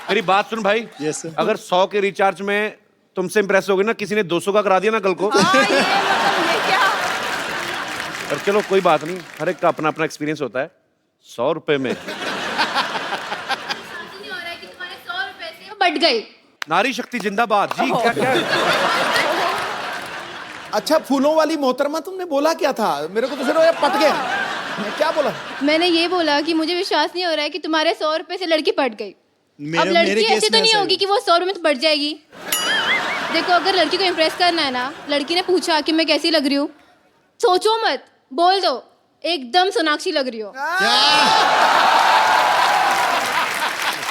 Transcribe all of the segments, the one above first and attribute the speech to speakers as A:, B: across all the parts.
A: मेरी बात सुन भाई।
B: Yes, sir.
A: अगर 100 के रिचार्ज में तुमसे इंप्रेस हो गए ना, किसी ने 200 का करा दिया ना कल को,
C: ये क्या?
A: और चलो कोई बात नहीं, हर एक का अपना अपना एक्सपीरियंस होता है। 100 रुपए में
D: नहीं हो रहा है कि तुम्हारे 100 रुपए से वो बट गई।
A: नारी शक्ति जिंदाबाद जी। क्या क्या
B: अच्छा, फूलों वाली मोहतरमा, तुमने बोला क्या था? मेरे को तो फिर वो पट गया। मैं क्या बोला?
D: मैंने ये बोला कि मुझे विश्वास नहीं हो रहा है कि तुम्हारे 100 रुपए से लड़की पट गई। अब
B: मेरे
D: लड़की
B: केस
D: ऐसी तो
B: में
D: नहीं
B: ऐसा
D: होगी कि वो 100 रुपए में तो पट जाएगी। देखो, अगर लड़की को इम्प्रेस करना है ना, लड़की ने पूछा कि मैं कैसी लग रही हूँ, सोचो मत, बोल दो एकदम सोनाक्षी लग रही हो।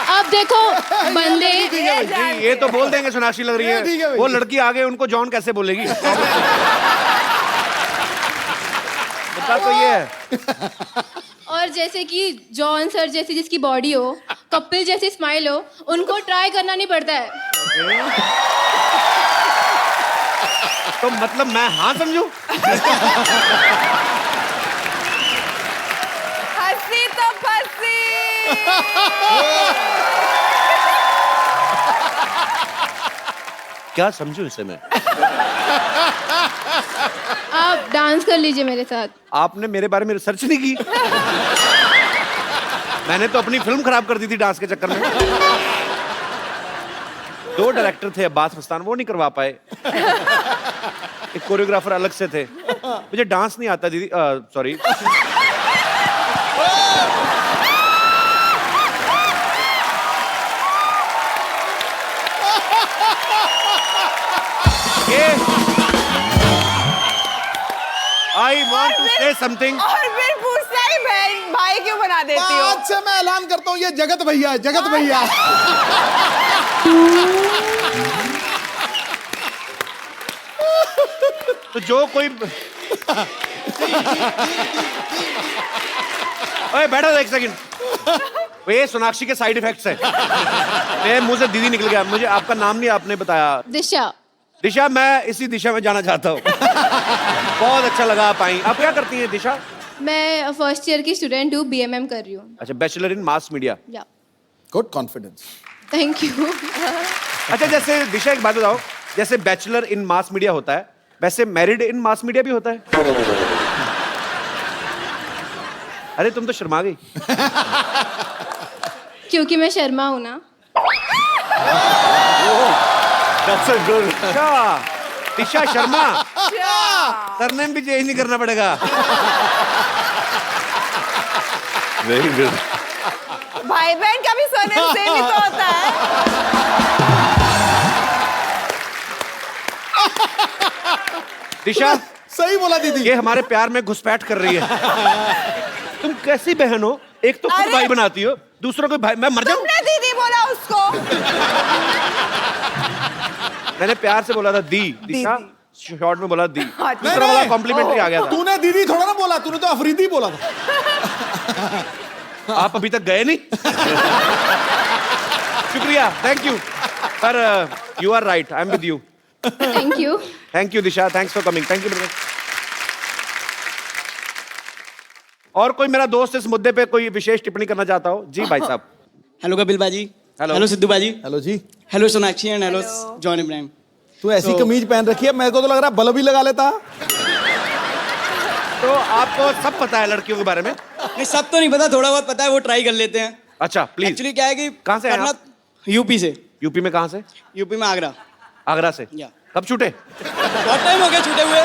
D: अब देखो बंदे,
A: जी, ये तो बोल देंगे सोनाक्षी लग रही
B: ये ठीक है
A: है।
B: भाई।
A: वो लड़की आगे उनको जॉन कैसे बोलेगी? मुद्दा तो ये है।
D: और जैसे कि जॉन सर जैसी जिसकी बॉडी हो, कपिल जैसी स्माइल हो, उनको ट्राई करना नहीं पड़ता है।
A: तो मतलब मैं हाँ समझू?
C: हंसी तो फंसी।
A: क्या समझू इसे मैं?
D: आप डांस कर लीजिए मेरे साथ।
A: आपने मेरे बारे में रिसर्च नहीं की? मैंने तो अपनी फिल्म खराब कर दी थी डांस के चक्कर में। 2 डायरेक्टर थे अब्बास मस्तान, वो नहीं करवा पाए। एक कोरियोग्राफर अलग से थे। मुझे डांस नहीं आता दीदी, sorry. I want to say something.
C: और फिर पूछता ही बहन भाई क्यों बना देती हो?
B: आज से मैं ऐलान करता हूँ, ये जगत भैया है, जगत भैया।
A: तो जो कोई ओए बैठो एक सेकंड। ये सोनाक्षी के साइड इफेक्ट्स हैं। मेरे मुंह से दीदी निकल गया। मुझे आपका नाम नहीं आपने बताया।
D: दिशा।
A: दिशा, मैं इसी दिशा में जाना चाहता हूँ। बहुत अच्छा लगा आप आई। आप क्या करती हैं दिशा?
D: मैं फर्स्ट ईयर की स्टूडेंट हूँ, बीएमएम कर रही हूँ।
A: अच्छा, बैचलर इन मास मीडिया।
D: या
B: गुड कॉन्फिडेंस।
D: Thank you.
A: अच्छा, जैसे दिशा एक बात बताओ, जैसे बैचलर इन मास मीडिया होता है, वैसे मैरिड इन मास मीडिया भी होता है? अरे तुम तो शर्मा गई।
D: क्योंकि मैं शर्मा हूँ ना।
A: अच्छा, दिशा शर्मा। सरनेम भी चेंज नहीं करना पड़ेगा। Very good.
C: भाई बहन का भी सरनेम सेम ही तो होता है।
A: दिशा,
B: सही बोला दीदी।
A: ये हमारे प्यार में घुसपैठ कर रही है। तुम कैसी बहन हो? एक तो खुद
C: अरे!
A: भाई बनाती हो, दूसरों को भाई। मैं मर जाऊं?
C: तुमने दीदी बोला उसको।
A: मैंने प्यार से बोला था दी। दिशा शॉर्ट में बोला दी।
C: अच्छा।
A: दूसरा वाला कॉम्प्लीमेंट्री आ गया था।
B: तूने दीदी थोड़ा ना बोला, तूने तो अफरीदी बोला था।
A: आप अभी तक गए नहीं? शुक्रिया, थैंक यू। पर you are right, I am with you.
D: Thank you.
A: Thank you Disha, thanks for coming. Thank you. और कोई मेरा दोस्त इस मुद्दे पे कोई विशेष टिप्पणी करना चाहता हो? जी भाई साहब।
E: हेलो कपिल बाजी।
A: हेलो।
E: हेलो सिद्धू बाजी।
B: हेलो जी।
E: Hello Sonakshi and hello John Ibrahim.
B: तू ऐसी कमीज पहन रखी है, मेरे को तो लग रहा है बल्ब ही लगा लेता।
A: तो आपको सब पता है लड़कियों के बारे में?
E: नहीं, सब तो नहीं पता, थोड़ा बहुत पता है, वो ट्राई कर लेते हैं।
A: अच्छा, प्लीज।
E: एक्चुअली क्या है कि
A: कहाँ से हैं
E: करना-
A: आप?
E: यूपी से।
A: यूपी में कहाँ से?
E: यूपी में आगरा।
A: आगरा से।
E: या।
A: कब छूटे?
E: बहुत टाइम हो गया छूटे हुए।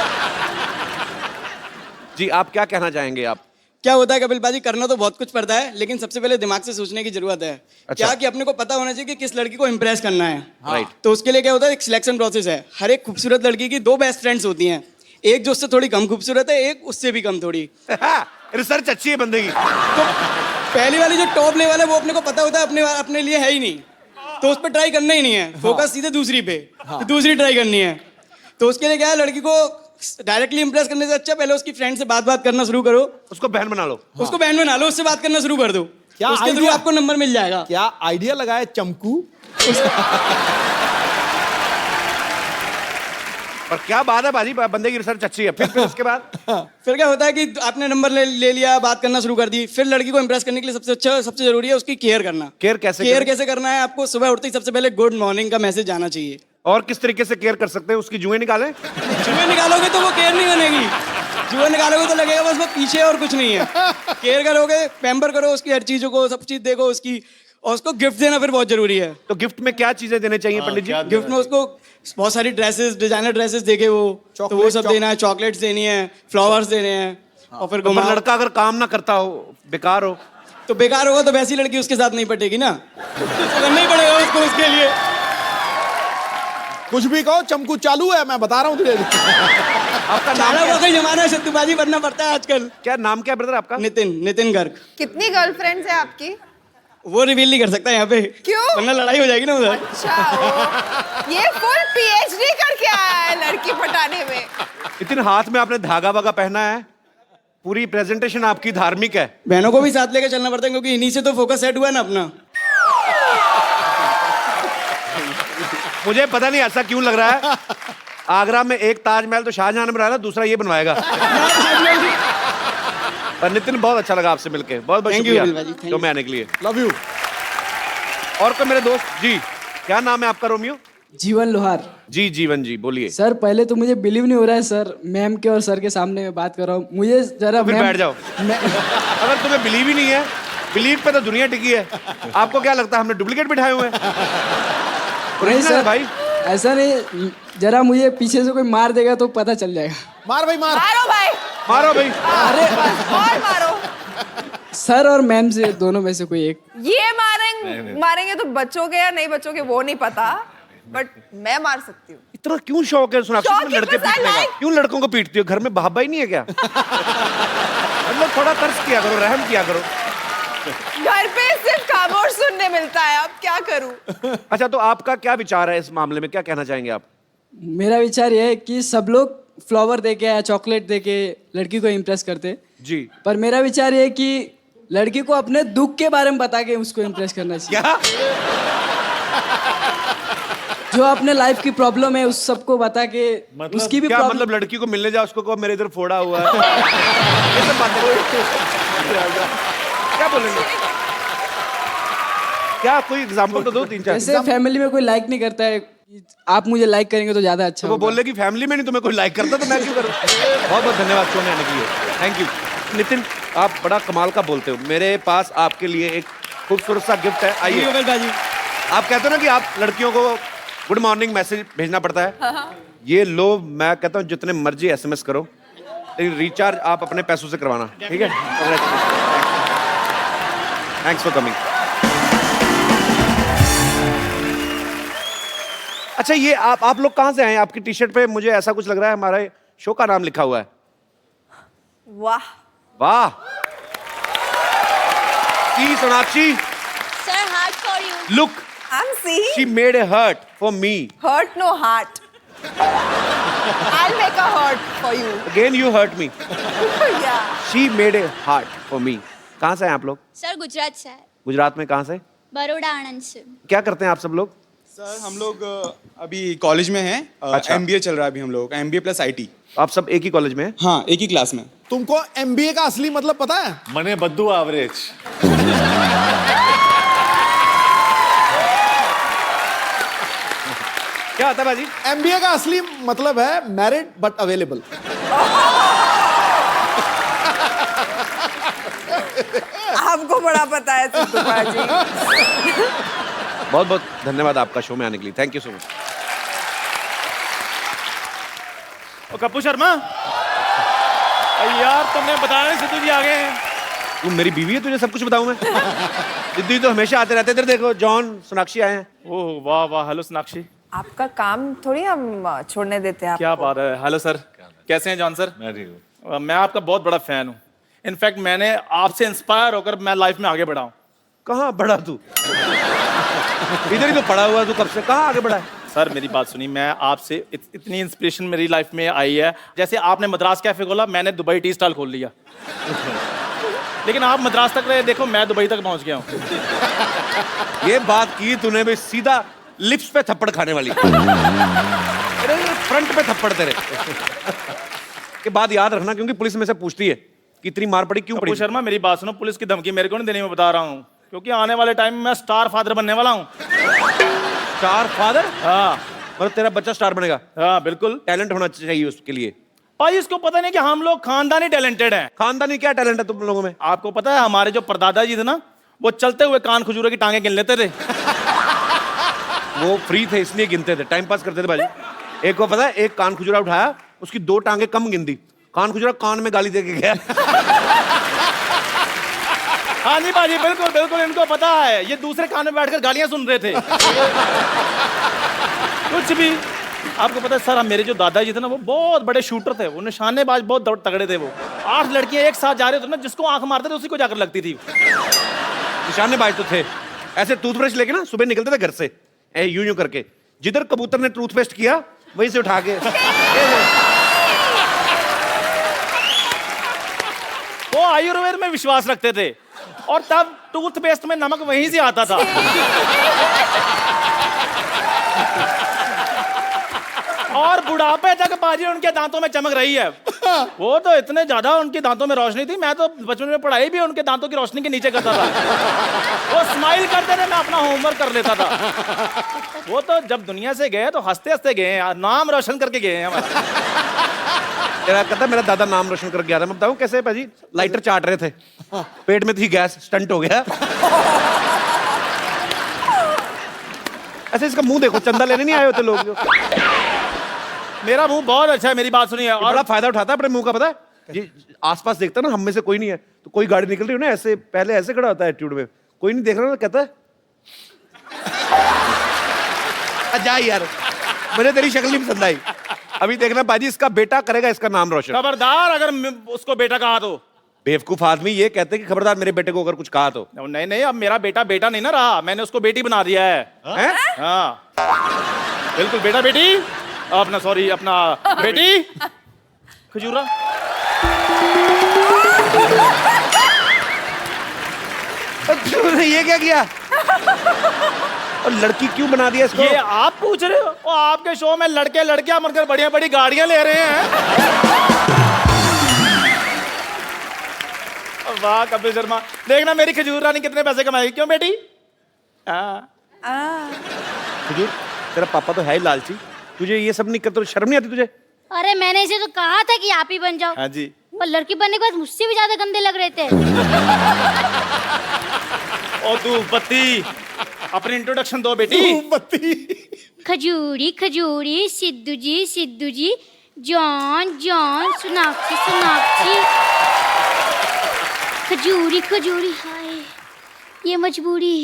A: जी, आप क्या कहना चाहेंगे? आप
E: क्या होता है कपिल बाजी, करना तो बहुत कुछ पड़ता है, लेकिन सबसे पहले दिमाग से सोचने की जरूरत है।
A: अच्छा।
E: क्या कि अपने को पता होना चाहिए कि किस लड़की को इम्प्रेस करना है।
A: राइट।
E: तो उसके लिए क्या होता है, एक सिलेक्शन प्रोसेस है। हर एक खूबसूरत लड़की की 2 बेस्ट फ्रेंड्स होती हैं, एक जो उससे थोड़ी कम खूबसूरत है, एक उससे भी कम थोड़ी।
A: रिसर्च अच्छी है बंदे की।
E: तो पहली वाली जो टॉप लेवल है वो अपने को पता होता है अपने लिए है ही नहीं, तो उस पर ट्राई करना ही नहीं है। फोकस सीधे दूसरी पे, दूसरी ट्राई करनी है। तो उसके लिए क्या है, लड़की को डायरेक्टली इंप्रेस करने से अच्छा पहले उसकी फ्रेंड से बात करना शुरू करो।
A: उसको बहन बना लो।
E: उसको बहन बना लो, उससे बात करना शुरू कर दो।
B: क्या
E: उसके थ्रू
B: आइडिया?
E: आपको नंबर मिल जाएगा।
B: क्या आइडिया लगाया चमकू।
A: पर क्या बात है बाजी, बंदे की रिसर्च अच्छी है। फिर उसके बाद
E: फिर क्या होता है कि आपने नंबर ले लिया, बात करना शुरू कर दी। फिर लड़की को इंप्रेस करने के लिए सबसे जरूरी है उसकी केयर करना।
A: केयर कैसे
E: करना है? आपको सुबह उठते ही सबसे पहले गुड मॉर्निंग का मैसेज जाना चाहिए।
A: और किस तरीके से केयर कर सकते हैं? उसकी जुएं निकालें?
E: जुएं निकालोगे तो वो केयर नहीं बनेगी। जुएं निकालोगे तो लगेगा बस वो पीछे और कुछ नहीं है। केयर करोगे, पैम्पर करो उसकी हर चीजों को, सब चीज देखो उसकी, और उसको गिफ्ट देना फिर बहुत जरूरी है।
A: तो गिफ्ट में क्या चीजें देने चाहिए पंडित जी?
E: गिफ्ट में उसको बहुत सारी ड्रेसेस, डिजाइनर ड्रेसेस देखे वो, तो वो सब देना है। चॉकलेट्स देनी है, फ्लावर्स देने हैं, और फिर
A: तो लड़का अगर काम ना करता हो, बेकार हो,
E: तो बेकार होगा तो वैसी लड़की उसके साथ नहीं पटेगी ना, तो करना ही पड़ेगा उसको उसके लिए।
B: कुछ भी कहो, चमकू चालू है, मैं बता रहा हूँ तुझे।
A: आपका नाम
E: चारा
A: क्या?
E: का जमाना है, सत्तूबाजी बनना पड़ता है आजकल।
A: क्या नाम क्या ब्रदर आपका?
E: नितिन गर्ग।
C: कितनी गर्लफ्रेंड्स है आपकी?
E: वो रिवील नहीं कर सकता यहाँ पे,
C: क्यों?
E: वरना लड़ाई हो जाएगी ना उधर।
C: अच्छा, ये फुल PhD करके आया है लड़की पटाने में।
A: इतने हाथ में आपने धागा वागा पहना है, पूरी प्रेजेंटेशन आपकी धार्मिक है।
E: बहनों को भी साथ लेकर चलना पड़ता है, क्योंकि इन्हीं से तो फोकस सेट हुआ है ना अपना।
A: मुझे पता नहीं ऐसा क्यों लग रहा है, आगरा में एक ताजमहल तो शाहजहां ने बनाया, दूसरा ये बनवाएगा। और नितिन, बहुत अच्छा लगा आपसे मिलके, बहुत बहुत
E: Thank you,
A: शुक्रिया
E: बिल्वा जी, thank
A: तो
E: you.
A: मैं आने के लिए।
B: Love you.
A: और कोई मेरे दोस्त जी, क्या नाम है आपका? रोमियो
F: जीवन लोहार।
A: जी, जीवन जी, बोलिए।
F: सर पहले तो मुझे बिलीव नहीं हो रहा है सर, मैम के और सर के सामने मैं बात कर रहा हूँ। मुझे जरा
A: फिर
F: मैम-
A: बैठ जाओ। अगर तुम्हें बिलीव ही नहीं है, बिलीव पे तो दुनिया टिकी है। आपको क्या लगता है हमने डुप्लीकेट बिठाए हुए हैं?
F: नहीं
A: Original है
F: सर
A: भाई।
F: ऐसा नहीं, जरा मुझे पीछे से कोई मार देगा तो पता चल जाएगा।
B: मार भाई मार।
C: मारो भाई,
A: मारो भाई।
C: अरे और मारो।
F: सर और मैम से दोनों में से कोई एक।
C: ये मारेंगे तो बचोगे या नहीं बचोगे वो नहीं पता, बट मैं मार सकती हूँ।
A: इतना क्यों शौक है सोनाक्षी
C: शौक
A: तुम्हें लड़के
C: है, बस I
A: पीटने का?
C: like-
A: क्यों लड़कों को पीटती हो? घर में बाबा ही नहीं है क्या? मतलब थोड़ा तर्स किया करो, रहम किया करो।
C: घर पे सिर्फ खामोश सुनने मिलता है, अब क्या करूँ?
A: अच्छा, तो आपका क्या विचार है इस मामले में, क्या कहना चाहेंगे आप?
F: मेरा विचार यह है कि सब लोग फ्लावर देके या चॉकलेट देके लड़की को इम्प्रेस करते,
A: जी,
F: पर मेरा विचार ये है कि लड़की को अपने दुख के बारे में बता के उसको इम्प्रेस करना चाहिए।
A: क्या?
F: जो अपने लाइफ की प्रॉब्लम है उस सबको बता के उसकी भी
A: क्या
F: प्रॉब्लम।
A: मतलब लड़की को मिलने जाओ, उसको कहो मेरे इधर फोड़ा हुआ है। ये सब बातें क्या बोलेंगे? क्या कोई एग्जांपल तो दो, तीन चार।
F: जैसे फैमिली में कोई लाइक नहीं करता है, आप मुझे लाइक करेंगे तो ज्यादा अच्छा
A: तो वो
F: होगा।
A: बोल रहे कि फैमिली में नहीं तुम्हें कोई लाइक करता, तो मैं क्यों करूं? बहुत बहुत धन्यवाद शो में आने के लिए, थैंक यू। नितिन, आप बड़ा कमाल का बोलते हो। मेरे पास आपके लिए एक खूबसूरत सा गिफ्ट है, आइए।
E: बाजी,
A: आप कहते हो ना कि आप लड़कियों को गुड मॉर्निंग मैसेज भेजना पड़ता है, ये लो, मैं कहता हूँ जितने मर्जी SMS करो, लेकिन रिचार्ज आप अपने पैसों से करवाना, ठीक है? Thanks for coming. अच्छा, ये आप लोग कहाँ से आए हैं? आपकी टी शर्ट पे मुझे ऐसा कुछ लग रहा है हमारे शो का नाम लिखा हुआ है।
C: वाह,
A: वाह। See, Sonakshi,
D: sir heart for you.
A: look,
C: I'm seeing
A: she made a heart for me.
C: hurt no heart. I'll make a heart for you.
A: Again you hurt me.
C: Yeah.
A: She made a heart for me. कहाँ से हैं आप लोग?
D: Sir Gujarat से है,
A: गुजरात में कहाँ से?
D: बड़ोड़ा आनंद से।
A: क्या करते हैं आप सब लोग?
G: सर हम लोग अभी कॉलेज में हैं।
A: अच्छा।
G: MBA चल रहा है अभी हम लोग, MBA प्लस IT।
A: आप सब एक ही कॉलेज में हैं?
G: हाँ, एक ही क्लास में।
B: तुमको MBA का असली मतलब पता है?
H: मने बद्दू एवरेज।
A: क्या होता है बाजी?
B: MBA का असली मतलब है मैरिड बट अवेलेबल।
C: आपको बड़ा पता है सिद्धू बाजी।
A: बहुत बहुत धन्यवाद आपका शो में आने के लिए, थैंक यू सो मच।
H: ओ कप्पू शर्मा, यार तुमने बताया नहीं सिद्धू जी आ गए हैं।
A: तू मेरी बीवी है, तुझे सब कुछ बताऊं मैं? सिद्धू तो हमेशा आते रहते। इधर देखो, जॉन, सोनाक्षी आए हैं।
H: ओह वाह वाह, हेलो सोनाक्षी,
C: आपका काम थोड़ी हम छोड़ने देते हैं
H: क्या
C: आपको।
H: बात है। हेलो सर, कैसे हैं जॉन सर?
I: मैं ठीक हूँ।
H: मैं आपका बहुत बड़ा फैन हूँ। इनफैक्ट मैंने आपसे इंस्पायर होकर मैं लाइफ में आगे बढ़ा हूँ।
A: कहाँ बढ़ा तू? इधर ही तो पड़ा हुआ तू, कब से कहाँ आगे बढ़ा है?
H: सर मेरी बात सुनिए, मैं आपसे इतनी इंस्पिरेशन मेरी लाइफ में आई है। जैसे आपने मद्रास कैफे खोला, मैंने दुबई टी स्टॉल खोल लिया। लेकिन आप मद्रास तक रहे, देखो मैं दुबई तक पहुंच गया हूँ।
A: ये बात की तूने भी सीधा लिप्स पे थप्पड़ खाने वाली। अरे फ्रंट पे थप्पड़ तेरे के बाद याद रखना, क्योंकि पुलिस में से पूछती है कि इतनी मार पड़ी क्यों
H: कपूर
A: पड़ी।
H: शर्मा मेरी बात सुनो, पुलिस की धमकी मेरे को नहीं देनी, मैं बता रहा हूँ, क्योंकि आने वाले टाइम में मैं स्टार फादर बनने वाला हूँ।
A: Star father?
H: हाँ
A: मतलब तेरा बच्चा स्टार बनेगा?
H: हाँ बिल्कुल।
A: टैलेंट होना चाहिए उसके लिए।
H: भाई इसको पता नहीं कि हम लोग खानदानी टैलेंटेड हैं।
A: खानदानी क्या टैलेंट है तुम लोगों में?
H: आपको पता है हमारे जो परदादा जी थे ना, वो चलते हुए कान खजूरे की टांगे गिन लेते थे।
A: वो फ्री थे इसलिए गिनते थे, टाइम पास करते थे भाजी। एक को पता है, एक कान खुजरा उठाया, उसकी 2 टांगे कम गिन दी, कान खुजरा कान में गाली दे के गया।
H: हाँ जी बाजी, बिल्कुल बिल्कुल, इनको पता है, ये दूसरे कान में बैठकर गालियां सुन रहे थे। कुछ भी। आपको पता है सर, मेरे जो दादाजी थे ना, वो बहुत बड़े शूटर थे, वो निशानेबाज बहुत तगड़े थे। वो 8 लड़कियां एक साथ जा रहे थे ना, जिसको आंख मारते थे उसी को जाकर लगती थी।
A: निशानेबाज तो थे, ऐसे टूथब्रश लेके ना सुबह निकलते थे घर से, यूं यूं करके, जिधर कबूतर ने टूथपेस्ट किया वहीं से उठा के।
H: वो आयुर्वेद में विश्वास रखते थे, और तब टूथपेस्ट में नमक वहीं से आता था। और बुढ़ापे तक बाजी उनके दांतों में चमक रही है। वो तो इतने ज्यादा उनके दांतों में रोशनी थी, मैं तो बचपन में पढ़ाई भी उनके दांतों की रोशनी के नीचे करता था। वो स्माइल करते थे, मैं अपना होमवर्क कर लेता था। वो तो जब दुनिया से गए तो हंसते हंसते गए हैं, नाम रोशन करके गए हैं हमारा।
A: तेरा कहता मेरा दादा नाम रोशन कर गया था। मैं बताऊं कैसे भाजी? लाइटर चाट रहे थे, पेट में थी गैस, स्टंट हो गया। ऐसे इसका मुंह देखो, चंदा लेने नहीं आए होते लोग।
H: मेरा मुंह बहुत अच्छा है, मेरी बात सुनिए।
A: और बड़ा फायदा उठाता है अपने मुंह का, पता है जी? आसपास देखता ना, हम में से कोई नहीं है, तो कोई गाड़ी निकल रही हो ना, ऐसे पहले ऐसे खड़ा होता है एटीट्यूड में, कोई नहीं देख रहा ना, कहता है जा यार, मुझे तेरी शक्ल नहीं पसंद आई। अभी देखना बाजी, इसका बेटा करेगा इसका नाम रोशन।
H: खबरदार अगर उसको बेटा कहा तो।
A: बेवकूफ आदमी ये कहते हैं कि खबरदार मेरे बेटे को अगर कुछ कहा तो।
H: नहीं नहीं, अब मेरा बेटा बेटा नहीं ना रहा, मैंने उसको बेटी बना दिया है।
A: हैं?
H: हाँ बिल्कुल, बेटा बेटी, अपना सॉरी अपना बेटी खजूरा।
A: ये क्या किया? और लड़की क्यों बना दिया इसको?
H: ये आप पूछ रहे हो? और आपके शो में लड़के लड़कियां मरकर बढ़िया बड़ी गाड़ियां ले रहे हैं। वाह कपिल शर्मा, देखना मेरी खजूर रानी कितने पैसे कमाएगी। क्यों बेटी?
A: खजूर, तेरा पापा तो है ही लालची, तुझे ये सब नहीं करते तो शर्म नहीं आती तुझे?
I: अरे मैंने इसे तो कहा था कि आप ही बन जाओ।
H: हाँ जी।
I: वो लड़की बनने के बाद मुझसे भी ज्यादा गंदे लग रहे थे।
H: ओ धूप बत्ती, अपनी इंट्रोडक्शन दो बेटी।
I: खजूरी खजूरी, सिद्धू जी, जॉन जॉन, सोनाक्षी सोनाक्षी। खजूरी खजूरी, हाय ये मजबूरी।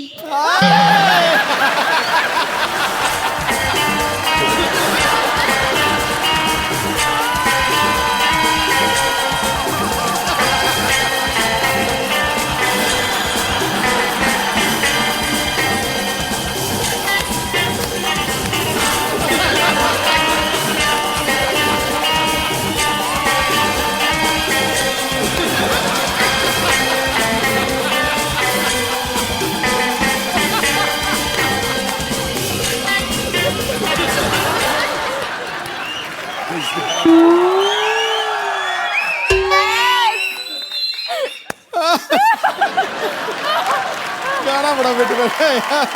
B: गाना बड़ा बेटे यार।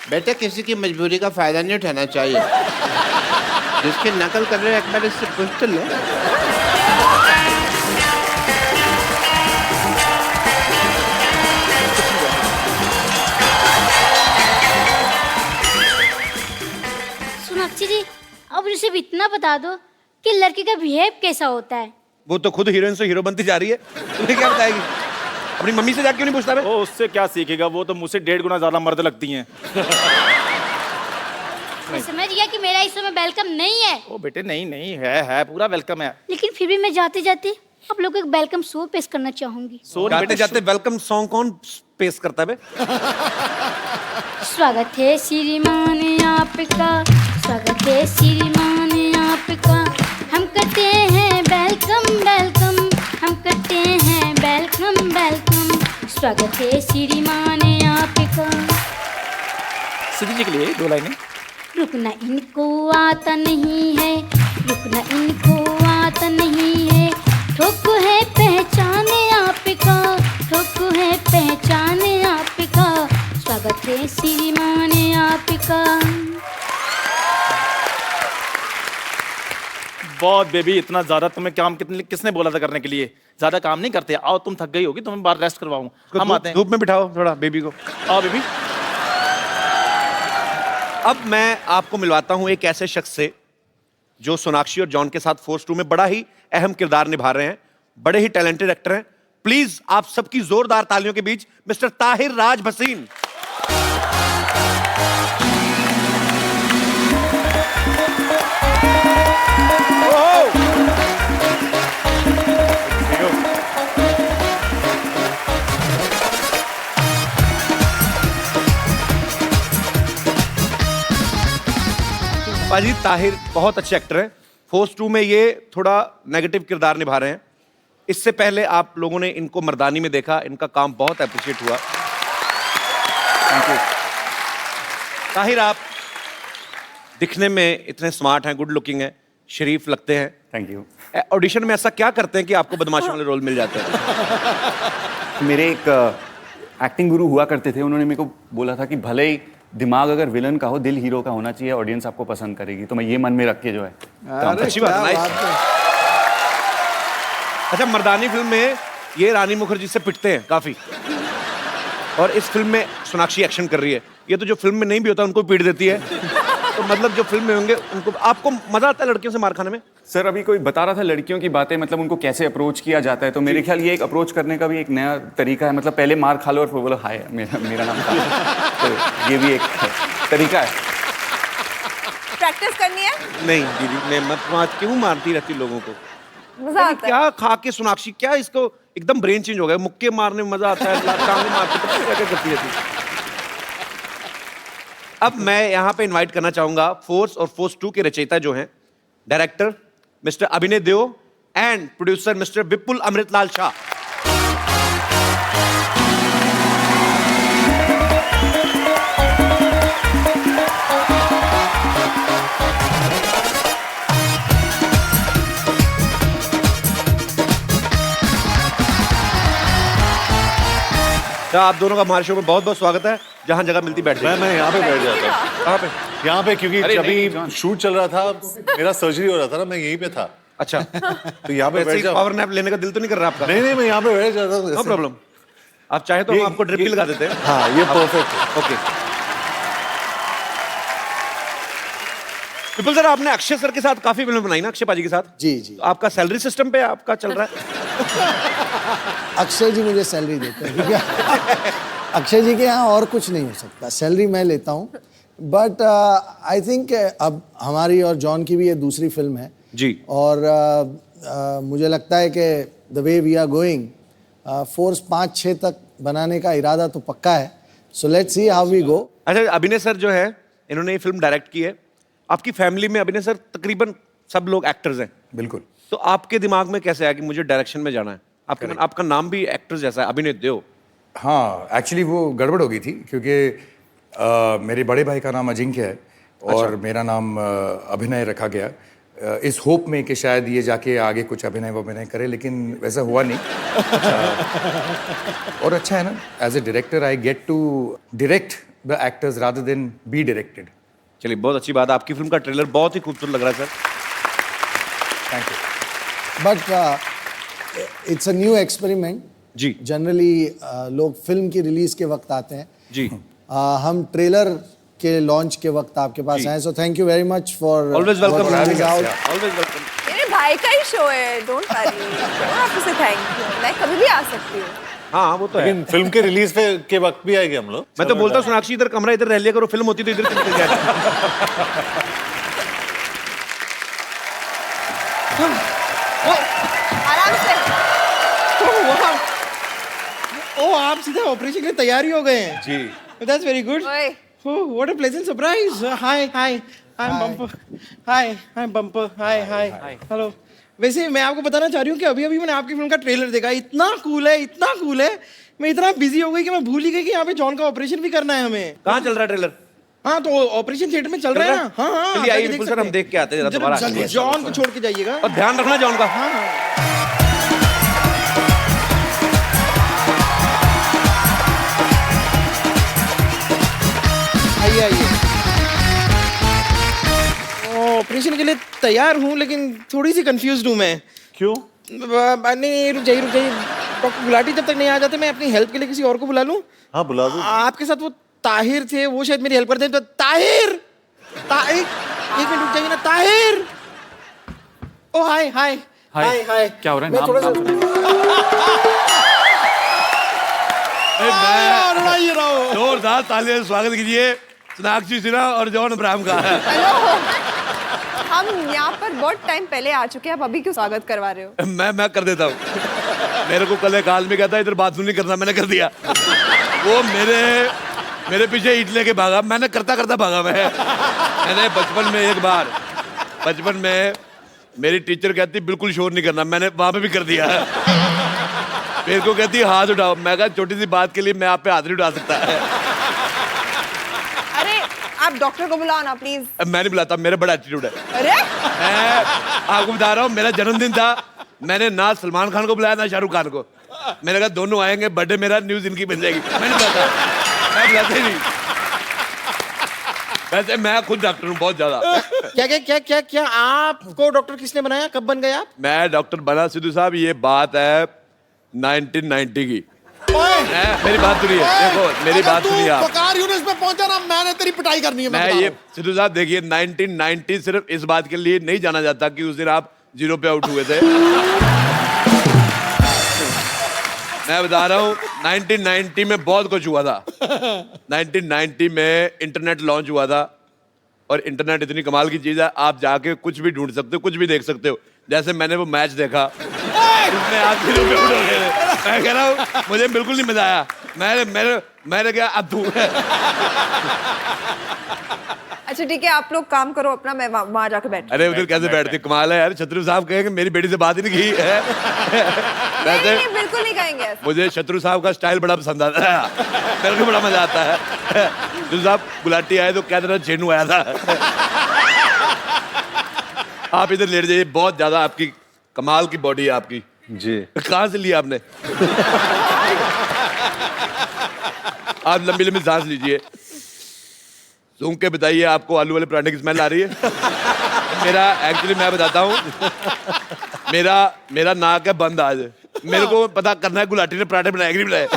J: बेटे किसी की मजबूरी का फायदा नहीं उठाना चाहिए। जिसकी नकल कर रहे हो एक बार इससे पूछ तो लो।
I: सोनाक्षी जी, अब मुझे सिर्फ इतना बता दो कि लड़की का बिहेव कैसा होता है।
A: वो तो खुद हीरोइन से हीरो बनती जा रही है, तुम्हें क्या बताएगी? अपनी मम्मी से जाके क्यों नहीं पूछता बे?
H: वो उससे क्या सीखेगा, वो तो मुझसे 1.5 गुना ज्यादा मर्द लगती हैं।
I: मैं समझ गया कि मेरा इस समय वेलकम नहीं है।
H: ओ बेटे नहीं नहीं, है पूरा वेलकम है।
I: लेकिन फिर भी मैं जाते जाते आप लोग को एक वेलकम शो पेश करना चाहूंगी।
A: जाते जाते वेलकम सॉन्ग कौन पेश करता है बे?
I: स्वागत है श्रीमान आपका, स्वागत है श्रीमान आपका, हम करते हैं वेलकम वेलकम, हम करते हैं वेलकम वेलकम, स्वागत है श्रीमान आपका।
H: सिद्धू जी के लिए 2 लाइनें।
I: रुकना इनको आता नहीं है, रुकना इनको आता नहीं है। ठोक है पहचान आपका, ठोक है पहचान आपका, स्वागत है श्रीमान आपका।
H: बहुत बेबी, इतना ज्यादा तुम्हें काम किसने बोला था करने के लिए? ज्यादा काम नहीं करते। आओ, तुम थक गई होगी, तुम्हें बाहर रेस्ट करवाऊं। हम आते हैं।
A: धूप में बिठाओ थोड़ा बेबी को।
H: आओ बेबी।
A: अब मैं आपको मिलवाता हूं एक ऐसे शख्स से जो सोनाक्षी और जॉन के साथ फोर्स 2 में बड़ा ही अहम किरदार निभा रहे हैं, बड़े ही टैलेंटेड एक्टर हैं। प्लीज आप सबकी जोरदार तालियों के बीच मिस्टर ताहिर राज भसीन। पाजी, ताहिर बहुत अच्छे एक्टर हैं। फोर्स 2 में ये थोड़ा नेगेटिव किरदार निभा रहे हैं। इससे पहले आप लोगों ने इनको मर्दानी में देखा, इनका काम बहुत अप्रिशिएट हुआ। Thank you. ताहिर, आप दिखने में इतने स्मार्ट हैं, गुड लुकिंग हैं, शरीफ लगते हैं।
K: Thank you.
A: ऑडिशन में ऐसा क्या करते हैं कि आपको बदमाशी वाले रोल मिल जाते हैं?
K: मेरे एक एक्टिंग गुरु हुआ करते थे, उन्होंने मेरे को बोला था कि भले ही दिमाग अगर विलन का हो, दिल हीरो का होना चाहिए, ऑडियंस आपको पसंद करेगी। तो मैं ये मन में रख के जो है
A: अच्छी बात है। अच्छा, मर्दानी फिल्म में ये रानी मुखर्जी से पिटते हैं काफी, और इस फिल्म में सोनाक्षी एक्शन कर रही है। ये तो जो फिल्म में नहीं भी होता उनको पीट देती है। तो मतलब जो फिल्म में होंगे उनको, आपको मजा आता है लड़कियों से मार खाने में?
K: सर, अभी कोई बता रहा था लड़कियों की बातें, मतलब उनको कैसे अप्रोच किया जाता है। तो मेरे ख्याल ये एक अप्रोच करने का भी एक नया तरीका है। मतलब पहले मार खा लो और फिर बोलो हाय मेरा नाम था। तो ये भी एक तरीका है।
C: प्रैक्टिस करनी है?
A: नहीं दीदी, मैं मत क्यों मारती रहती लोगों को?
C: मजा आता है।
A: क्या खा के सोनाक्षी, क्या इसको एकदम ब्रेन चेंज हो गया? मुक्के मारने में मजा आता है, टांगे मारते तो क्या करती रहती। अब मैं यहां पे इनवाइट करना चाहूंगा फोर्स और फोर्स 2 के रचयिता जो हैं, डायरेक्टर मिस्टर अभिनय देओ एंड प्रोड्यूसर मिस्टर विपुल अमृतलाल शाह। तो आप दोनों का हमारे शो में बहुत बहुत स्वागत है। जहां जगह मिलती बैठ जाइए।
L: मैं यहाँ पे बैठ जाता हूँ।
A: कहाँ पे?
L: यहाँ पे, क्योंकि
A: अरे
L: जब
A: नहीं,
L: भी शूट चल रहा था, मेरा सर्जरी हो रहा था ना, मैं यहीं पे था।
A: अच्छा,
L: तो यहाँ पे बैठ जाओ।
A: पावर नैप लेने का दिल तो नहीं कर रहा आपका?
L: नहीं, मैं यहाँ पे बैठ जाता हूँ।
A: No problem. आप चाहे तो हम आपको ड्रिप भी लगा देते हैं।
L: हाँ, ये परफेक्ट है।
A: ओके। विपुल सर, आपने अक्षय सर के साथ काफी फिल्म बनाई ना, अक्षय पाजी के साथ?
B: जी जी।
A: तो आपका सैलरी सिस्टम पे आपका चल रहा है?
B: अक्षय जी मुझे सैलरी देते हैं, क्योंकि अक्षय जी के यहाँ और कुछ नहीं हो सकता। सैलरी मैं लेता हूँ, बट आई थिंक अब हमारी और जॉन की भी ये दूसरी फिल्म है
A: जी।
B: और मुझे लगता है कि the way we are going, force 5-6 तक बनाने का इरादा तो पक्का है। So let's see how we go.
A: अच्छा, अभिनय सर जो है, इन्होंने ये फिल्म डायरेक्ट की है। आपकी फैमिली में अभिनय सर तकरीबन सब लोग एक्टर्स हैं।
L: बिल्कुल।
A: तो आपके दिमाग में कैसे आया कि मुझे डायरेक्शन में जाना है? आपका नाम भी एक्टर जैसा है, अभिनय देओ।
M: हाँ, एक्चुअली वो गड़बड़ हो गई थी, क्योंकि मेरे बड़े भाई का नाम अजिंक्य है और मेरा नाम अभिनय रखा गया, इस होप में कि शायद ये जाके आगे कुछ अभिनय करे, लेकिन वैसा हुआ नहीं। और अच्छा है ना, as a director I get to direct the actors rather than be directed.
A: चलिए, बहुत अच्छी बात है। आपकी फिल्म का ट्रेलर बहुत ही खूबसूरत लग रहा है sir.
M: Thank you.
B: But it's a new experiment
A: जी।
B: जनरली लोग फिल्म की रिलीज के वक्त आते हैं
A: जी।
B: हम ट्रेलर के लॉन्च के वक्त आपके पास आए, so thank you very much for
A: always welcome.
B: Always
A: welcome.
C: मेरे भाई का ही शो है, डोंट वरी। आप उसे थैंक यू, मैं कभी भी आ सकती हूँ।
A: हाँ, वो तो है।
L: लेकिन फिल्म के रिलीज के वक्त भी आएंगे हम लोग।
A: मैं तो बोलता हूँ सोनाक्षी, इधर कमरा इधर रह लिया करो, फिल्म होती तो इधर चले जाए।
C: आराम से।
E: ओ, आप सीधे ऑपरेशन के लिए तैयार ही हो गए हैं।
A: जी।
E: That's very good.
C: ओए,
E: what a pleasant surprise. Hi hi, I am bumper. Hi, I am bumper. Hi hi, hello. वैसे मैं आपको बताना चाह रही हूँ कि अभी अभी मैंने आपकी फिल्म का ट्रेलर देखा, इतना कूल है, इतना कूल है। मैं इतना बिजी हो गई कि मैं भूल ही गई कि यहाँ पे जॉन का ऑपरेशन भी करना है हमें।
A: कहाँ चल रहा है ट्रेलर?
E: हाँ तो ऑपरेशन थिएटर में चल रहा है ना। हाँ हाँ
A: चलिए आइए
E: जाके
A: विपुल
E: देख
A: सर, हम
E: सकते
A: देख के आते हैं
E: हैं।
A: जरा
E: जरा
A: दोबारा।
E: जॉन को छोड़ के जाइएगा।
A: और ध्यान रखना जॉन का।
E: हाँ हाँ आइए आइए। ऑपरेशन के लिए तैयार हूँ लेकिन थोड़ी सी कंफ्यूज हूँ मैं।
L: क्यों?
E: नहीं रुक जाइए डॉक्टर गुलाटी जब तक नहीं आ जाते मैं अपनी हेल्प के लिए किसी और को बुला लूँ।
L: हाँ बुला दो।
E: आपके साथ वो ताहिर थे, वो शायद मेरी हेल्प करते हैं। तो ताहिर एक मिनट रुक जाइए ना। ताहिर ओ हाय हाय हाय हाय।
K: क्या हो रहा है?
B: मैं
K: नाम
B: थोड़ा सा
A: जोरदार तालियों से स्वागत कीजिए सोनाक्षी सिन्हा और जॉन अब्राहम का।
C: हेलो, हम यहाँ पर बहुत टाइम पहले आ चुके हैं, आप अभी क्यों स्वागत करवा रहे हो?
A: मैं कर देता हूँ। मेरे को कल एक आदमी कहता है इधर बाथरूम नहीं करना, मैंने कर दिया। वो मेरे पीछे ईट लेके भागा, मैंने करता करता भागा। मैंने बचपन में मेरी टीचर कहती बिल्कुल शोर नहीं करना, मैंने वहां पे भी कर दिया। मेरे को कहती हाथ उठाओ, मैं कहा छोटी सी बात के लिए मैं आप पे हाथ नहीं उठा सकता।
C: अरे आप डॉक्टर को बुलाओ ना प्लीज।
A: मैं नहीं बुलाता, मेरा बड़ा एटीट्यूड है।
C: अरे
A: मैं आपको बता रहा हूँ, मेरा जन्मदिन था, मैंने ना सलमान खान को बुलाया ना शाहरुख खान को। मैंने कहा दोनों आएंगे, बर्थडे मेरा, न्यूज इनकी बन जाएगी। मैं नहीं बुलाता, मैं बुलाता ही नहीं। वैसे मैं खुद डॉक्टर हूँ बहुत ज्यादा।
E: क्या क्या क्या क्या क्या आपको डॉक्टर किसने बनाया? कब बन गए आप?
A: मैं डॉक्टर बना सिद्धू साहब, ये बात है 1990 की। मेरी बात सुनिए, देखो मेरी बात सुनिए आप।
B: वकार यूनिस में पहुंचा ना, मैंने तेरी पिटाई करनी है।
A: मैं ये सिद्धू साहब देखिए 1990 सिर्फ इस बात के लिए नहीं जाना जाता कि उस दिन आप 0 पे आउट हुए थे। मैं बता रहा हूँ 1990 में बहुत कुछ हुआ था। 1990 में इंटरनेट लॉन्च हुआ था और इंटरनेट इतनी कमाल की चीज है, आप जाके कुछ भी ढूंढ सकते हो, कुछ भी देख सकते हो। जैसे मैंने वो मैच देखा, उसमें आप 0 पे आउट हो गए थे। मैं कह रहा हूँ मुझे बिल्कुल नहीं मजा आया। मैंने कहा अब तू
C: अच्छा ठीक है, आप लोग काम करो अपना, मैं वहां जाके बैठ।
A: अरे उधर कैसे बैठती, कमाल है यार। शत्रु साहब कहेंगे मेरी बेटी से बात ही नहीं की है। वैसे
C: नहीं, बिल्कुल नहीं कहेंगे ऐसा।
A: मुझे शत्रु साहब का स्टाइल बड़ा पसंद आता है, मेरे को बड़ा मजा आता है। शत्रु साहब गुलाटी आए तो क्या तरह चेनू आया था। आप इधर लेट जाइए, बहुत ज्यादा आपकी कमाल की बॉडी है आपकी
L: जी।
A: कहाँ से लिया आपने? आप लंबी लंबी सांस लीजिए, सूंघ के बताइए आपको आलू वाले पराठे की स्मेल आ रही है? मेरा एक्चुअली मैं बताता हूँ, मेरा नाक है बंद आज। मेरे को पता करना है गुलाटी ने पराठे बनाए कि नहीं बनाए।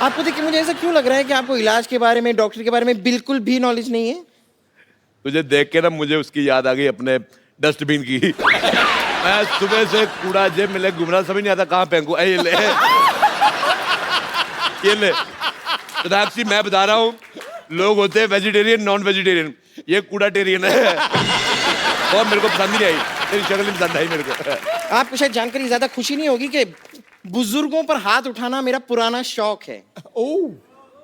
E: आपको देख के मुझे ऐसा क्यों लग रहा है कि आपको इलाज के बारे में, डॉक्टर के बारे में बिल्कुल भी नॉलेज नहीं है?
A: तुझे देख के ना मुझे उसकी याद आ गई, अपने डस्टबिन की। मैं सुबह से कूड़ा जेब में ले घूम रहा, समझ नहीं आता कहाँ फेंकूं। ये ले सोनाक्षी, मैं बता रहा हूँ, लोग होते हैं वेजिटेरियन नॉन वेजिटेरियन, ये कूड़ाटेरियन है। और मेरे को पसंद नहीं आई, तेरी शक्ल नहीं पसंद आई मेरे को।
E: आपको शायद जानकारी ज्यादा खुशी नहीं होगी कि बुजुर्गों पर हाथ उठाना मेरा पुराना शौक है।
A: ओह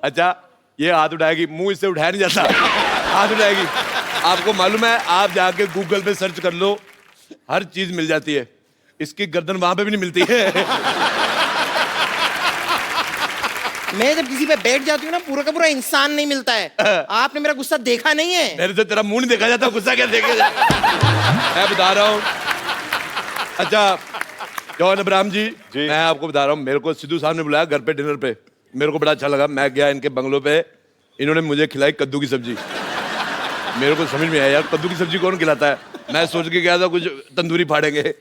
A: अच्छा, ये हाथ उठाएगी, मुंह इससे उठाया नहीं जाता, हाथ उठाएगी। आपको मालूम है, आप जाके गूगल पे सर्च कर लो, हर चीज मिल जाती है। इसकी गर्दन वहां पे भी नहीं मिलती है।
E: मैं जब किसी पे बैठ जाती हूँ ना, पूरा का पूरा इंसान नहीं मिलता है। आपने मेरा गुस्सा देखा नहीं है।
A: मेरे से तेरा मुंह नहीं देखा जाता, गुस्सा क्या देखेगा? मैं बता रहा हूँ। अच्छा जॉन अब्राहम जी, मैं आपको बता रहा हूँ, मेरे को सिद्धू साहब ने बुलाया घर पे डिनर पे, मेरे को बड़ा अच्छा लगा। मैं गया इनके बंगलों पे, इन्होंने मुझे खिलाई कद्दू की सब्जी। मेरे को समझ में आया यार कद्दू की सब्जी कौन खिलाता है। मैं सोच के गया था कुछ तंदूरी फाड़ेंगे,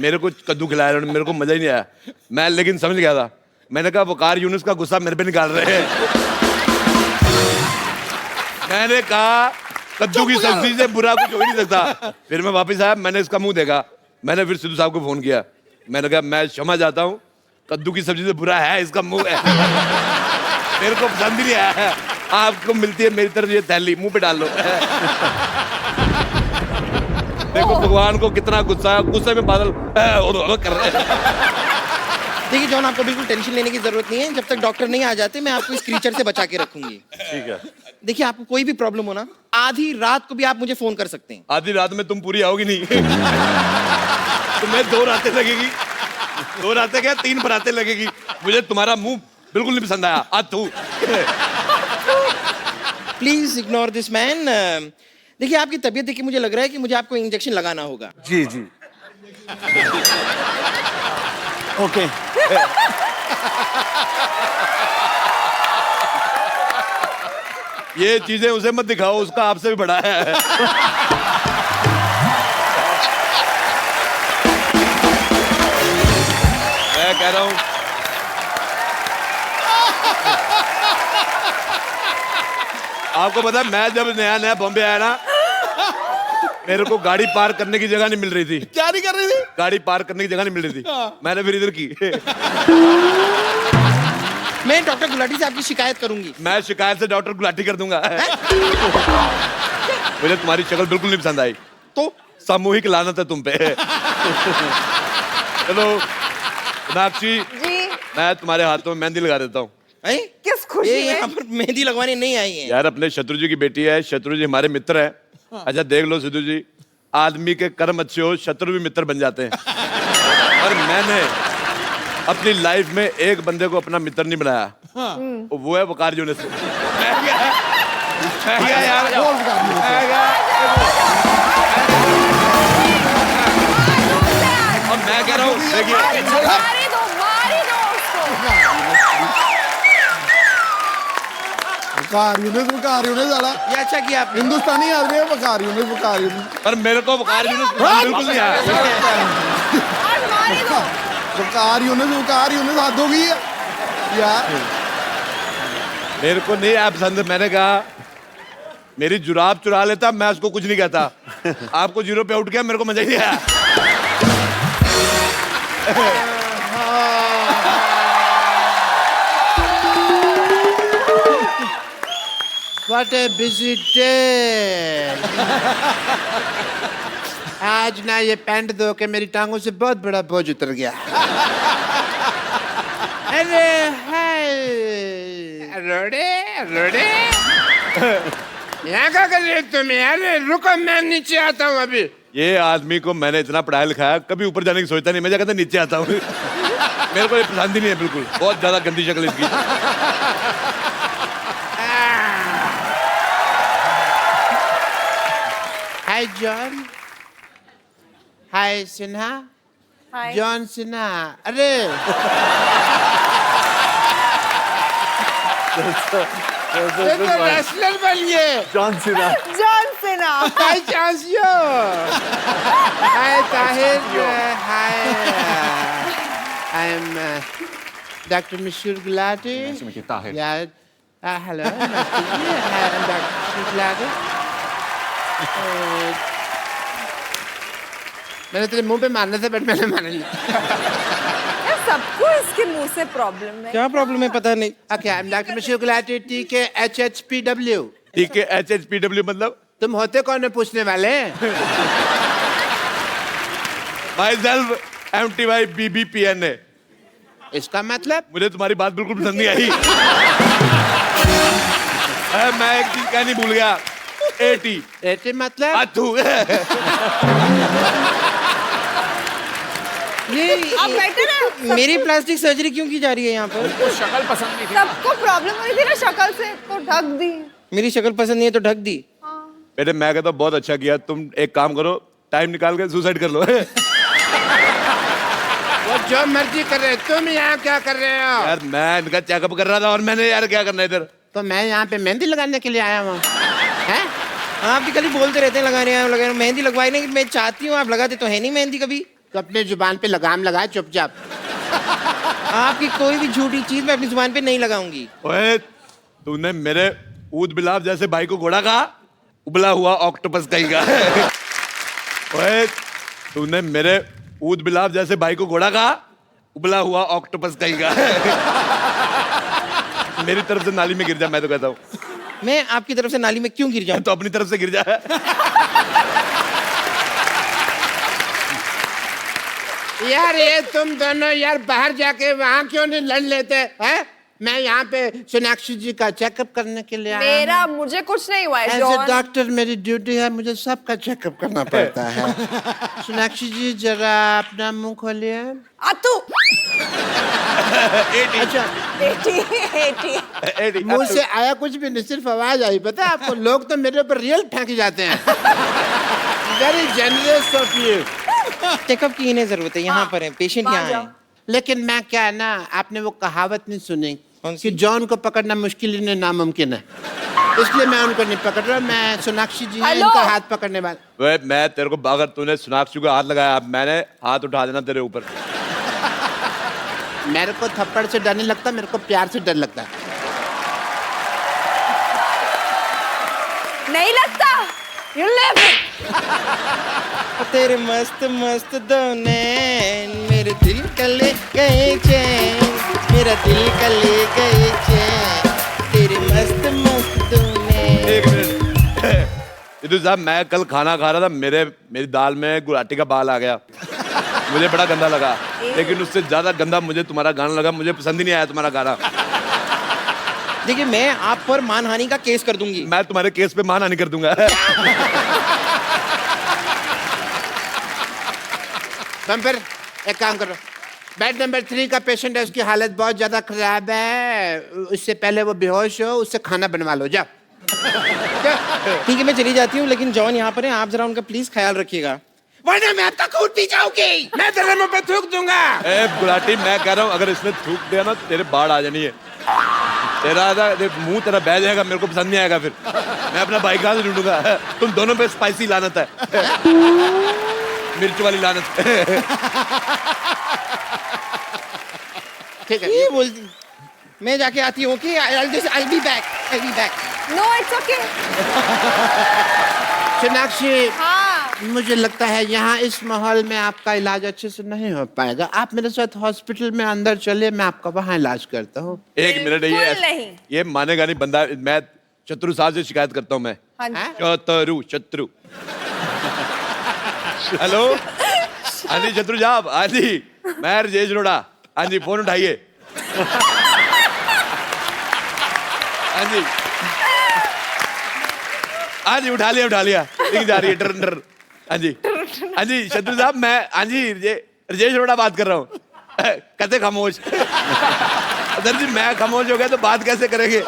A: मेरे को कद्दू खिलाया इन्होंने, मेरे को मजा ही नहीं आया। मैं लेकिन समझ गया था, मैंने कहा वकार यूनुस का गुस्सा मेरे पे निकाल रहे हैं। मैंने कहा कद्दू की सब्जी से बुरा कुछ हो ही नहीं सकता। फिर मैं वापस आया, मैंने इसका मुंह देखा, मैंने फिर सिद्धू साहब को फोन किया, मैंने कहा मैं क्षमा चाहता हूँ, कद्दू की सब्जी से बुरा है इसका मुंह है। मेरे को पसंद ही नहीं आया है। आपको मिलती है मेरी तरफ ये थैली, मुंह पे डाल लो। देखो भगवान को कितना गुस्सा, गुस्से में बादल कर रहे हैं।
E: देखिए जॉन, आपको बिल्कुल टेंशन लेने की जरूरत नहीं है। जब तक डॉक्टर नहीं आ जाते, मैं आपको इस क्रीचर से बचा के रखूंगी।
L: ठीक है।
E: देखिए आपको कोई भी प्रॉब्लम हो ना, आधी रात को भी आप मुझे फोन कर सकते हैं।
A: आधी रात में तुम पूरी आओगी नहीं। तुम्हें 2 रातें लगेगी, 2 रातें क्या 3 बरातें लगेगी। मुझे तुम्हारा मुंह बिल्कुल नहीं पसंद आया। आज तू
E: प्लीज इग्नोर दिस मैन। देखिए आपकी तबीयत देख के मुझे लग रहा है कि मुझे आपको इंजेक्शन लगाना होगा।
A: जी जी
E: ओके।
A: ये चीजें उसे मत दिखाओ, उसका आपसे भी बड़ा है। मैं कह रहा हूं आपको पता है, मैं जब नया नया बॉम्बे आया ना, मेरे को गाड़ी पार्क करने की जगह नहीं मिल रही थी।
E: क्या नहीं कर रही थी?
A: गाड़ी पार्क करने की जगह नहीं मिल रही थी। मैंने फिर इधर की।
E: मैं डॉक्टर गुलाटी से आपकी शिकायत करूंगी।
A: मैं शिकायत से डॉक्टर गुलाटी कर दूंगा। मुझे तुम्हारी शक्ल बिल्कुल नहीं पसंद आई,
E: तो
A: सामूहिक लानत है तुम पे। चलो मीनाक्षी,
C: जी
A: मैं तुम्हारे हाथों में मेहंदी लगा देता हूँ।
C: किस खुशी
E: ये
C: में?
E: यहाँ पर मेहंदी लगवाने नहीं आई है।
A: यार अपने शत्रु जी की बेटी है, शत्रु जी हमारे मित्र है। अच्छा देख लो सिद्धू जी, आदमी के कर्म अच्छे हो शत्रु भी मित्र बन जाते हैं। और मैंने अपनी लाइफ में एक बंदे को अपना मित्र नहीं बनाया, वो है वकार यूनिस। और मैं कह रहा हूँ देखिए,
C: मारी दो उसको।
B: वकार यूनिस साला
E: ये अच्छा किया आपने।
B: हिंदुस्तानी आदमी है। वकार यूनिस
A: पर मेरे को वकार यूनिस बिल्कुल नहीं आया।
C: आज मारी दो।
B: वकार यूनिस हाथ हो गई है यार।
A: मेरे को नहीं आया पसंद। मैंने कहा मेरी जुराब चुरा लेता, मैं उसको कुछ नहीं कहता। आपको 0 पे आउट किया, मेरे को मजा ही नहीं आया।
J: What a busy day. आज ना ये पैंट धो के मेरी टांगों से बहुत बड़ा बोझ उतर गया। अरे हाय रोडे रोडे, यहाँ क्या कर रहे हो तुम यार? रुको मैं नीचे आता हूँ अभी।
A: ये आदमी को मैंने इतना पढ़ाया लिखाया, कभी ऊपर जाने की सोचता नहीं। मैं क्या कहता नीचे आता हूँ। मेरे को ये पसंद ही नहीं है बिल्कुल, बहुत ज्यादा गंदी शक्ल इसकी।
J: Hi John, hi Sinha,
C: hi.
J: John Sinha. अरे तुम तो रेसलर बनिए।
L: John Cena.
C: John Sinha.
J: Hi चांसियो, hi Tahir, hi I am doctor Mashoor Gulati. यार hello, I am doctor Mashoor Gulati. मैंने तेरे मुंह पे मारना था बट मैंने मार लिया।
C: यार, सबको इसके मुंह से प्रॉब्लम है।
E: क्या प्रॉब्लम है पता नहीं।
J: Okay, I am doctor Mashoor Gulati, TKHHPW।
A: TKHHPW मतलब?
J: तुम होते कौन है पूछने वाले?
A: Myself MTY BBPNA।
J: इसका मतलब?
A: मुझे तुम्हारी बात बिल्कुल पसंद नहीं आई। मैं एक चीज कहनी भूल गया। 80
J: मतलब?
A: अथू।
E: ये
C: अब बेटर है।
E: मेरी प्लास्टिक सर्जरी क्यों की जा रही है यहाँ पर?
K: शक्ल पसंद नहीं थी।
C: सबको प्रॉब्लम हो रही थी ना शक्ल से, तो ढक दी।
E: मेरी शक्ल पसंद नहीं है तो ढक दी।
A: बेटे मैं कहता हूँ बहुत अच्छा किया। तुम एक काम करो, टाइम निकाल के सुसाइड कर लो।
J: वो जो मर्जी कर रहे, तुम यहाँ क्या कर रहे हो?
A: यार मैं इनका चेकअप कर रहा था और मैंने यार क्या करना इधर।
J: तो मैं यहाँ पे मेहंदी लगाने के लिए आया हूँ। हैं?
E: आप भी कभी बोलते रहते हैं लगा रहे हैं, लगा रहे हैं। मेहंदी लगवाई नहीं, मैं चाहती हूँ आप लगाते तो है नहीं मेहंदी कभी।
J: तो अपने जुबान पे लगाम लगा चुपचाप।
E: आपकी कोई भी झूठी चीज मैं अपनी जुबान पे नहीं लगाऊंगी।
A: ओए तूने मेरे ऊद बिलाव जैसे भाई को घोड़ा कहा, उबला हुआ ऑक्टोपस कहीं का। ओए तूने मेरे ऊद बिलाव जैसे भाई को घोड़ा कहा, उबला हुआ ऑक्टोपस कहीं का। मेरी तरफ से नाली में गिर जा, मैं तो कहता हूँ।
E: मैं आपकी तरफ से नाली में क्यों गिर जाऊं?
A: तो अपनी तरफ से गिर जा।
J: यार ये तुम दोनों यार बाहर जाके वहाँ क्यों नहीं लड़ लेते हैं? मैं यहाँ पे सोनाक्षी जी का चेकअप करने के लिए आया
C: मेरा मुझे कुछ नहीं हुआ है
J: एज ए
C: जॉन।
J: डॉक्टर मेरी ड्यूटी है, मुझे सबका चेकअप करना पड़ता है। सोनाक्षी जी जरा अपना मुंह खोलिए।
C: आतू
J: अच्छा
C: एटी
J: मुंह से आया कुछ भी नहीं, सिर्फ आवाज आई। पता है आपको, लोग तो मेरे ऊपर रियल फेंक जाते हैं। Very generous of you.
E: Checkup की नहीं जरूरत है, यहाँ पर है, पेशेंट यहाँ है।
J: लेकिन मैं क्या है ना, आपने वो कहावत नहीं सुनी कि जॉन को पकड़ना मुश्किल ही नहीं नामुमकिन है, इसलिए मैं उनको नहीं पकड़ रहा। मैं सोनाक्षी जी हैं,
C: हेलो।
J: इनका हाथ पकड़ने वाला।
A: वे मैं तेरे को, अगर तूने सोनाक्षी को हाथ लगाया, मैंने हाथ उठा देना तेरे ऊपर।
J: मेरे को थप्पड़ से डर नहीं लगता, मेरे को प्यार से डर लगता है।
C: नहीं लगता यू लिव
E: तेरे मस्त मस्त दो नैन मेरे दिल का ले गए चैन, मेरा दिल का ले गए चैन, तेरे मस्त मस्त दो नैन।
A: एक मिनट यदु साहब, मैं कल खाना खा रहा था, मेरी दाल में गुलाटी का बाल आ गया। मुझे बड़ा गंदा लगा, लेकिन उससे ज्यादा गंदा मुझे तुम्हारा गाना लगा। मुझे पसंद ही नहीं आया तुम्हारा गाना।
E: देखिए मैं आप पर मानहानि का केस कर दूंगी।
A: मैं तुम्हारे केस पे मानहानि कर दूंगा।
J: बम्पर, एक काम करो, बेड नंबर 3 का पेशेंट है, उसकी हालत बहुत ज्यादा खराब है, उससे पहले वो बेहोश हो, उससे खाना बनवा लो, जाओ।
E: ठीक है मैं चली जाती हूँ, लेकिन जॉन यहाँ पर है, आप जरा उनका प्लीज ख्याल रखिएगा,
J: वरना मैं आपका खून पी जाऊंगी, मैं तेरे मुंह पे थूक दूंगा।
A: ए गुलाटी, मैं कह रहा हूँ अगर इसने थूक दिया ना, तेरे बाढ़ आ जानी है। तेरा मुंह तेरा बह जाएगा, मेरे को पसंद नहीं आएगा। फिर मैं अपना भाई कहाँ से ढूंढूंगा? तुम दोनों पे स्पाइसी लानत है, मिर्च वाली लानत।
J: ठीक है,
E: ये बोलती मैं जाके आती हूँ कि I'll be back।
C: No it's okay.
J: Sonakshi,
C: हाँ
J: मुझे लगता है यहाँ इस माहौल में आपका इलाज अच्छे से नहीं हो पाएगा। आप मेरे साथ हॉस्पिटल में अंदर चलिए, मैं आपका वहाँ इलाज करता हूँ।
A: एक मिनट,
C: बिल्कुल नहीं।
A: ये मानेगा नहीं बंदा। मैं शत्रु साहब से शिकायत करता हूँ। मैं
C: हाँ जी।
A: शत्रु हेलो, हाँ जी शत्रु साहब, हाँ जी मैं राजेश रोड़ा, हाँ जी फोन उठाइए। हाँ जी हाँ जी, उठा लिया, लिख जा रही है टर्न। हाँ जी शत्रु साहब, मैं हाँ जी राजेश रोड़ा बात कर रहा हूँ। कहते खामोश। सर जी मैं खामोश हो गया तो बात कैसे करेंगे?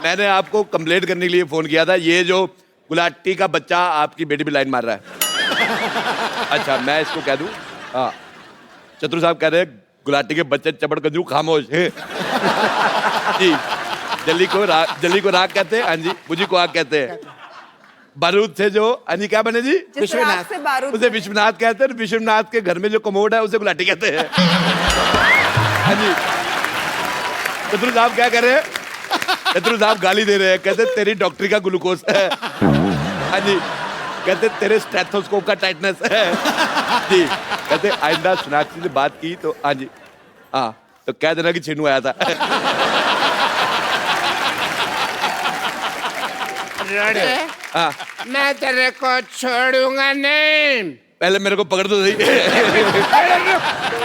A: मैंने आपको कंप्लेंट करने के लिए फोन किया था, ये जो गुलाटी का बच्चा आपकी बेटी पे लाइन मार रहा है। अच्छा मैं इसको कह दूं? हाँ, शत्रु साहब कह रहे हैं गुलाटी के बच्चे चपड़ कंजू खामोश। जी, जल्दी को राग कहते हैं, हाँ जी मुझी को आग कहते हैं। बारूद से जो अन्य क्या बने जी?
C: विश्वनाथ से बारूद।
A: उसे विश्वनाथ कहते हैं। विश्वनाथ के घर में जो कमोड है उसे गुलाटी कहते हैं। हाँ जी, शत्रु साहब क्या कह रहे हैं? शत्रु साहब गाली दे रहे हैं, कहते तेरी डॉक्टरी का ग्लूकोज है। हाँ जी, कहते तेरे स्टेथोस्कोप का टाइटनेस है। जी, कहते आइंदा सोनाक्षी से बात की तो हाँ जी, हाँ तो कह देना कि छीनू आया था। हाँ,
J: मैं तेरे को छोड़ूंगा नहीं।
A: पहले मेरे को पकड़ दो सही।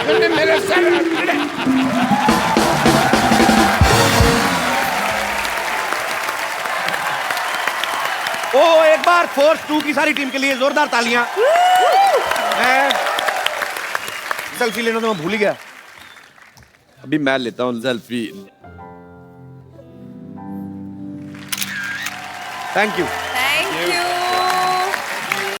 J: तूने मेरे सर
A: ओ एक बार फोर्स 2 की सारी टीम के लिए जोरदार तालियां। मैं सेल्फी लेना तो मैं भूल ही गया। अभी मैं लेता हूँ selfie. Thank you.
C: Thank you.